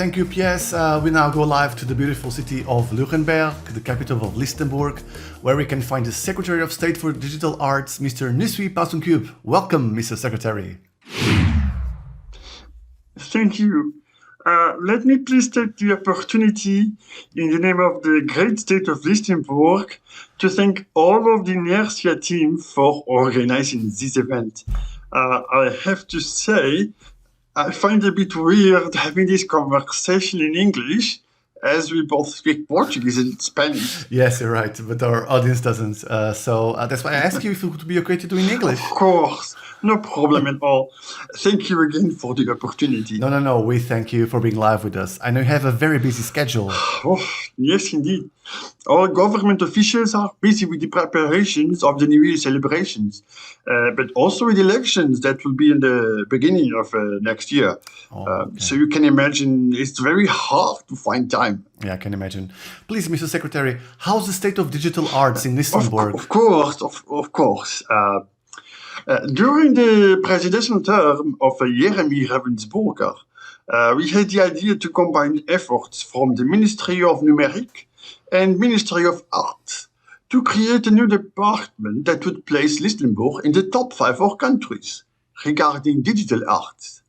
Thank you, Piers. We now go live to the beautiful city of Nuremberg, the capital of Listenbourg, where we can find the Secretary of State for Digital Arts, Mr. Nesuis Pasuncube. Welcome, Mr. Secretary. Thank you. Let me please take the opportunity, in the name of the great state of Listenbourg, to thank all of the Inertia team for organizing this event. I have to say, I find it a bit weird having this conversation in English, as we both speak Portuguese and Spanish. Yes, you're right, but our audience doesn't. So that's why I asked you if it would be okay to do in English. Of course, no problem at all. Thank you again for the opportunity. No. We thank you for being live with us. I know you have a very busy schedule. Oh, yes, indeed. All government officials are busy with the preparations of the New Year celebrations, but also with elections that will be in the beginning of next year. Okay. So you can imagine it's very hard to find time. Yeah, I can imagine. Please, Mr. Secretary, how's the state of digital arts in Listenbourg? Of course. During the presidential term of Jeremy Ravensburger, we had the idea to combine efforts from the Ministry of Numeric and Ministry of Art to create a new department that would place Listenbourg in the top 5 of countries regarding digital arts.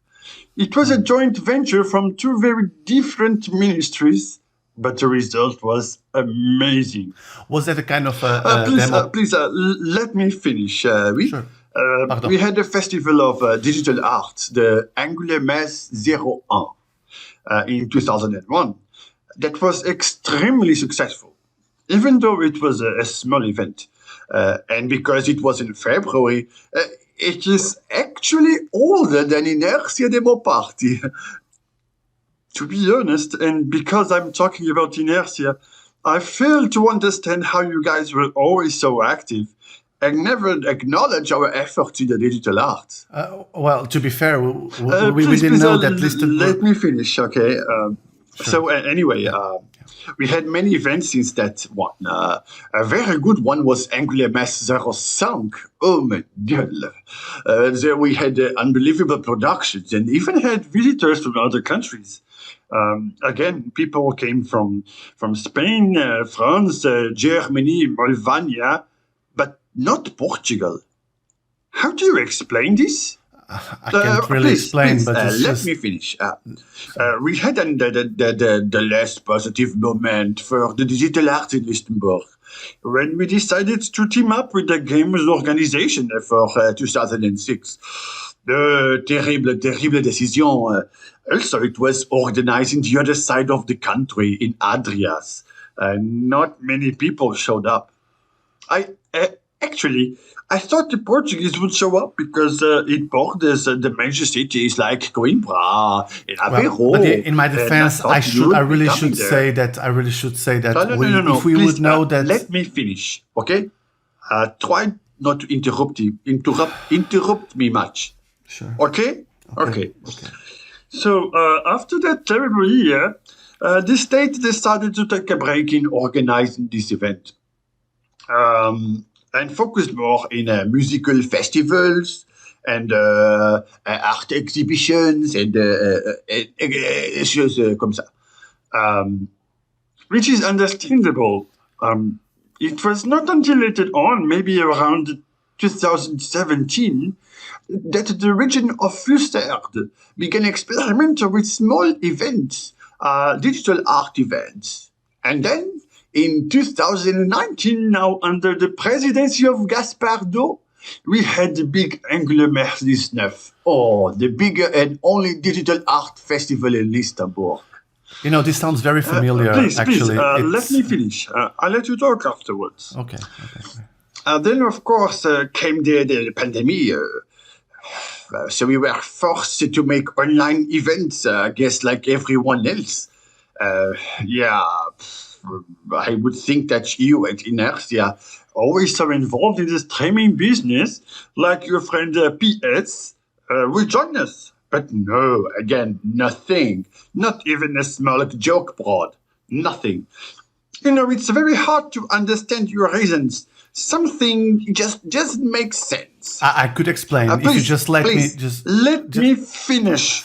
It was a joint venture from 2 very different ministries, but the result was amazing. Was that a kind of Please, let me finish. Sure. We had a festival of digital art, the Angoulême 01, in 2001. That was extremely successful, even though it was a small event. And because it was in February, it is actually older than Inertia Demo Party. To be honest, and because I'm talking about Inertia, I fail to understand how you guys were always so active and never acknowledge our efforts in the digital arts. Well, to be fair, we didn't know that Listenbourg... Let me finish, okay? Sure. So anyway, we had many events since that one. A very good one was Angoulême 05. Oh my God. There we had unbelievable productions and even had visitors from other countries. Again, people came from Spain, France, Germany, Moldavia, but not Portugal. How do you explain this? I can't really explain, but let me finish. We had the less positive moment for the digital art in Listenbourg when we decided to team up with the Games Organization for 2006. Terrible decision. Also, it was organized in the other side of the country, in Adrias. Not many people showed up. I thought the Portuguese would show up because it borders the major cities like Coimbra and Aveiro. Well, but in my defense, I really should say that No, if we please, would know that. Let me finish, okay? Try not to interrupt me much. Sure. Okay. So after that terrible year, the state decided to take a break in organizing this event. And focused more in musical festivals and art exhibitions and choses comme ça. Which is understandable. It was not until later on, maybe around 2017, that the region of Flustered began experimenting with small events, digital art events. And then, in 2019, now under the presidency of Gaspardo, we had the big Angoulême 19. The bigger and only digital art festival in Listenbourg. You know, this sounds very familiar, please, actually. Let me finish. I'll let you talk afterwards. Okay. Then, of course, came the pandemic. So we were forced to make online events, I guess, like everyone else. I would think that you at Inertia always are involved in the streaming business, like your friend PS will join us. But no, again, nothing. Not even a small joke broad. Nothing. You know, it's very hard to understand your reasons. Something just doesn't make sense. I could explain if you just let me finish.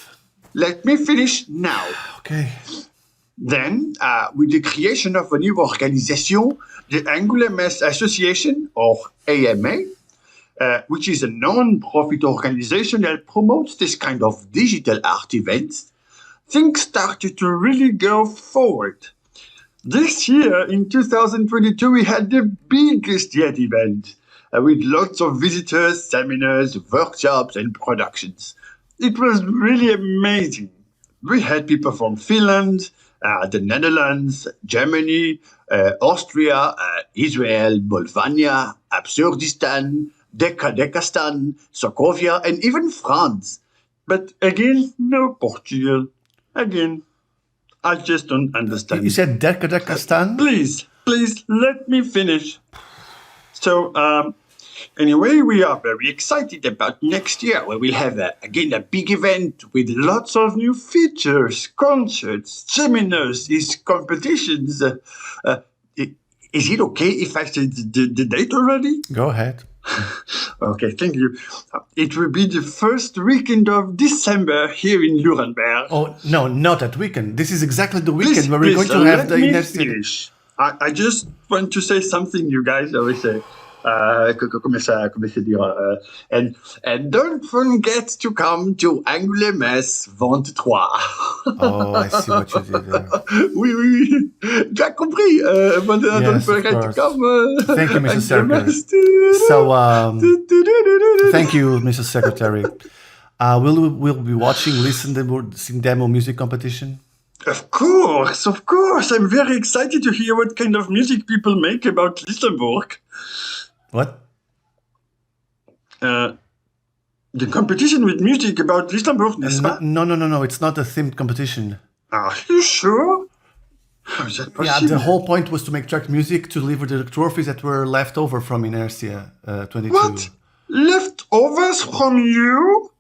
Let me finish now. Okay. Then, with the creation of a new organization, the Angular Mass Association, or AMA, which is a non-profit organization that promotes this kind of digital art events, things started to really go forward. This year, in 2022, we had the biggest yet event, with lots of visitors, seminars, workshops, and productions. It was really amazing. We had people from Finland, the Netherlands, Germany, Austria, Israel, Bolvania, Absurdistan, Dekadekistan, Sokovia, and even France. But again, no Portugal. Again, I just don't understand. You said Dekadekistan? Please let me finish. So, anyway, we are very excited about next year, where we'll have, again, a big event with lots of new features, concerts, seminars, competitions. Is it okay if I say the date already? Go ahead. Okay, thank you. It will be the first weekend of December here in Nuremberg. Oh, no, not that weekend. This is exactly the weekend where we're going to have the... Let me finish. I just want to say something, you guys. I always say, comment se dire, and don't forget to come to Angular Mass 23. Oh, I see what you did there. Oui. Tu as compris. But don't forget to come. Thank you, Mrs. Secretary. So, thank you, Mrs. Secretary. We'll be watching Listenbourg demo music competition. Of course. I'm very excited to hear what kind of music people make about Listenbourg. What? The competition with music about Listenbourg, n'est-ce pas? No. It's not a themed competition. Are you sure? How is that possible? Yeah, the whole point was to make track music to deliver the trophies that were left over from Inertia 22. What? Leftovers from you?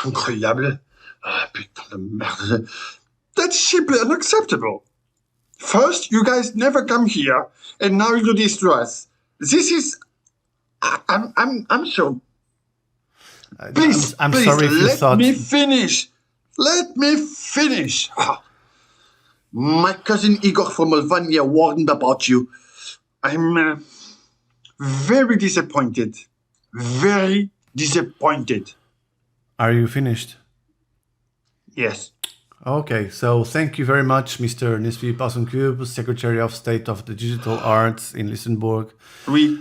Incroyable. Ah, putain de merde. That's simply unacceptable. First, you guys never come here, and now you do this to us. This is... I'm so... Please, I'm sorry if you thought... Let me finish. My cousin Igor from Albania warned about you. I'm very disappointed. Very disappointed. Are you finished? Yes. Okay, so thank you very much, Mr. Nesuis Pasuncube, Secretary of State of the Digital Arts in Listenbourg. Oui,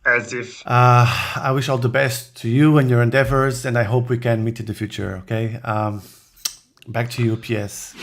as if. I wish all the best to you and your endeavors, and I hope we can meet in the future, okay? Back to you, PS.